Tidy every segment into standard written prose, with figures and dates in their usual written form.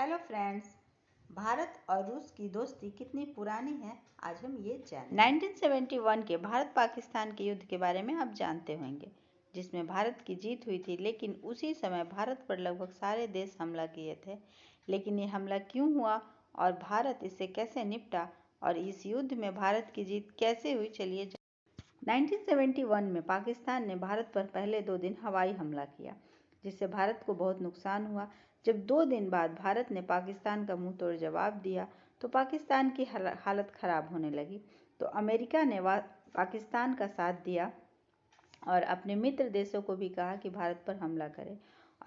Hello friends, Bharat और रूस की दोस्ती कितनी पुरानी है आज हम ये जानें। 1971 के भारत पाकिस्तान के युद्ध के बारे में आप जानते होंगे, जिसमें भारत की जीत हुई थी। लेकिन उसी समय भारत पर लगभग सारे देश हमला किए थे। लेकिन ये हमला क्यों हुआ और भारत इससे कैसे निपटा और इस युद्ध में भारत की जीत कैसे हुई, चलिए 1971 में पाकिस्तान ने भारत पर पहले 2 दिन हवाई हमला किया, जिससे भारत को बहुत नुकसान हुआ। जब 2 दिन बाद भारत ने पाकिस्तान का मुंह तोड़ जवाब दिया तो पाकिस्तान की हालत खराब होने लगी। तो अमेरिका ने पाकिस्तान का साथ दिया और अपने मित्र देशों को भी कहा कि भारत पर हमला करें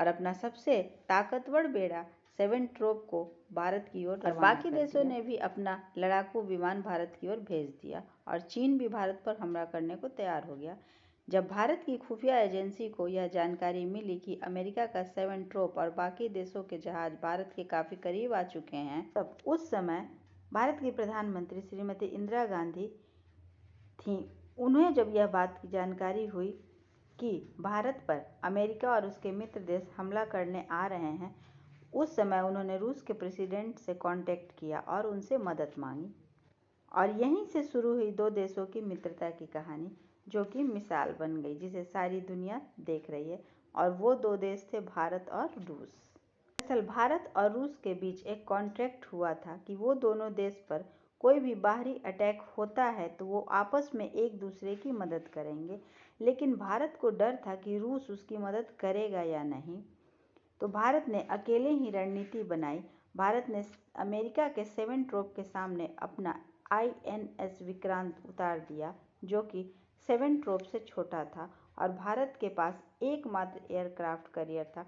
और अपना सबसे ताकतवर बेड़ा सेवन ट्रोप को भारत की ओर, और बाकी देशों ने भी अपना लड़ाकू विमान भारत की ओर भेज दिया और चीन भी भारत पर हमला करने को तैयार हो गया। जब भारत की खुफिया एजेंसी को यह जानकारी मिली कि अमेरिका का सेवन ट्रोप और बाकी देशों के जहाज भारत के काफ़ी करीब आ चुके हैं, तब उस समय भारत की प्रधानमंत्री श्रीमती इंदिरा गांधी थीं। उन्हें जब यह बात की जानकारी हुई कि भारत पर अमेरिका और उसके मित्र देश हमला करने आ रहे हैं, उस समय उन्होंने रूस के प्रेसिडेंट से कांटेक्ट किया और उनसे मदद मांगी। और यहीं से शुरू हुई 2 देशों की मित्रता की कहानी, जो कि मिसाल बन गई, जिसे सारी दुनिया देख रही है। और वो 2 देश थे भारत और रूस। दरअसल भारत और रूस के बीच एक कॉन्ट्रैक्ट हुआ था कि वो दोनों देश पर कोई भी बाहरी अटैक होता है तो वो आपस में एक दूसरे की मदद करेंगे। लेकिन भारत को डर था कि रूस उसकी मदद करेगा या नहीं, तो भारत ने अकेले ही रणनीति बनाई। भारत ने अमेरिका के सेवन ट्रोप के सामने अपना INS विक्रांत उतार दिया, जो कि सेवन ट्रोप से छोटा था और भारत के पास एकमात्र एयरक्राफ्ट कैरियर था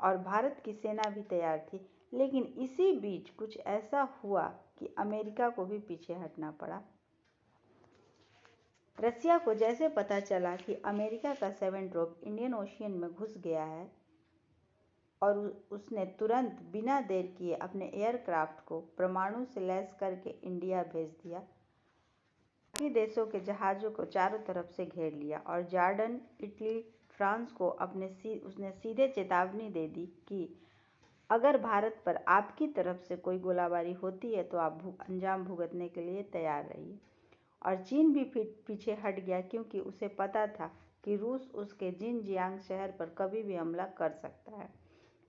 और भारत की सेना भी तैयार थी। लेकिन इसी बीच कुछ ऐसा हुआ कि अमेरिका को भी पीछे हटना पड़ा। रसिया को जैसे पता चला कि अमेरिका का सेवन ट्रोप इंडियन ओशियन में घुस गया है और उसने तुरंत बिना देर किए अपने एयरक्राफ्ट को परमाणु से लैस करके इंडिया भेज दिया। बाकी देशों के जहाज़ों को चारों तरफ से घेर लिया और जॉर्डन, इटली, फ्रांस को उसने सीधे चेतावनी दे दी कि अगर भारत पर आपकी तरफ से कोई गोलाबारी होती है तो आप अंजाम भुगतने के लिए तैयार रहिए। और चीन भी पीछे हट गया, क्योंकि उसे पता था कि रूस उसके जिनजियांग शहर पर कभी भी हमला कर सकता है।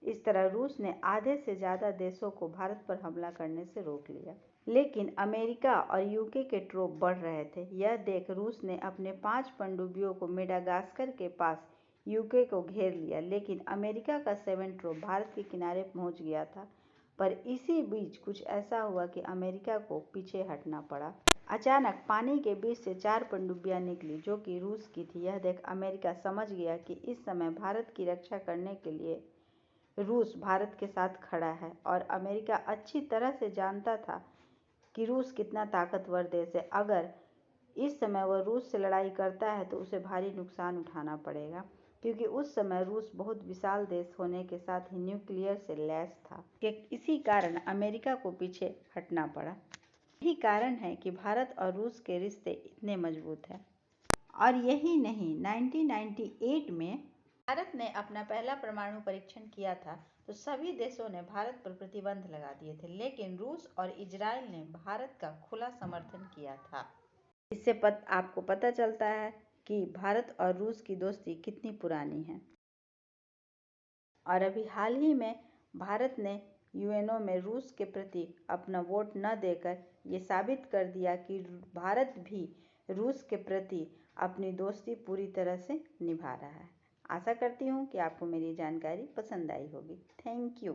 इस तरह रूस ने आधे से ज़्यादा देशों को भारत पर हमला करने से रोक लिया। लेकिन अमेरिका और यूके के ट्रोप बढ़ रहे थे। यह देख रूस ने अपने 5 पनडुब्बियों को मेडागास्कर के पास यूके को घेर लिया। लेकिन अमेरिका का सेवन ट्रोप भारत के किनारे पहुंच गया था। पर इसी बीच कुछ ऐसा हुआ कि अमेरिका को पीछे हटना पड़ा। अचानक पानी के बीच से 4 पनडुब्बियां निकली, जो कि रूस की थी। यह देख अमेरिका समझ गया कि इस समय भारत की रक्षा करने के लिए रूस भारत के साथ खड़ा है। और अमेरिका अच्छी तरह से जानता था कि रूस कितना ताकतवर देश है। अगर इस समय वह रूस से लड़ाई करता है तो उसे भारी नुकसान उठाना पड़ेगा, क्योंकि उस समय रूस बहुत विशाल देश होने के साथ ही न्यूक्लियर से लैस था। इसी कारण अमेरिका को पीछे हटना पड़ा। यही कारण है कि भारत और रूस के रिश्ते इतने मजबूत हैं। और यही नहीं, 1998 में भारत ने अपना पहला परमाणु परीक्षण किया था तो सभी देशों ने भारत पर प्रतिबंध लगा दिए थे। लेकिन रूस और इजराइल ने भारत का खुला समर्थन किया था। इससे आपको पता चलता है कि भारत और रूस की दोस्ती कितनी पुरानी है। और अभी हाल ही में भारत ने यूएनओ में रूस के प्रति अपना वोट न देकर ये साबित कर दिया कि भारत भी रूस के प्रति अपनी दोस्ती पूरी तरह से निभा रहा है। आशा करती हूँ कि आपको मेरी जानकारी पसंद आई होगी। Thank you.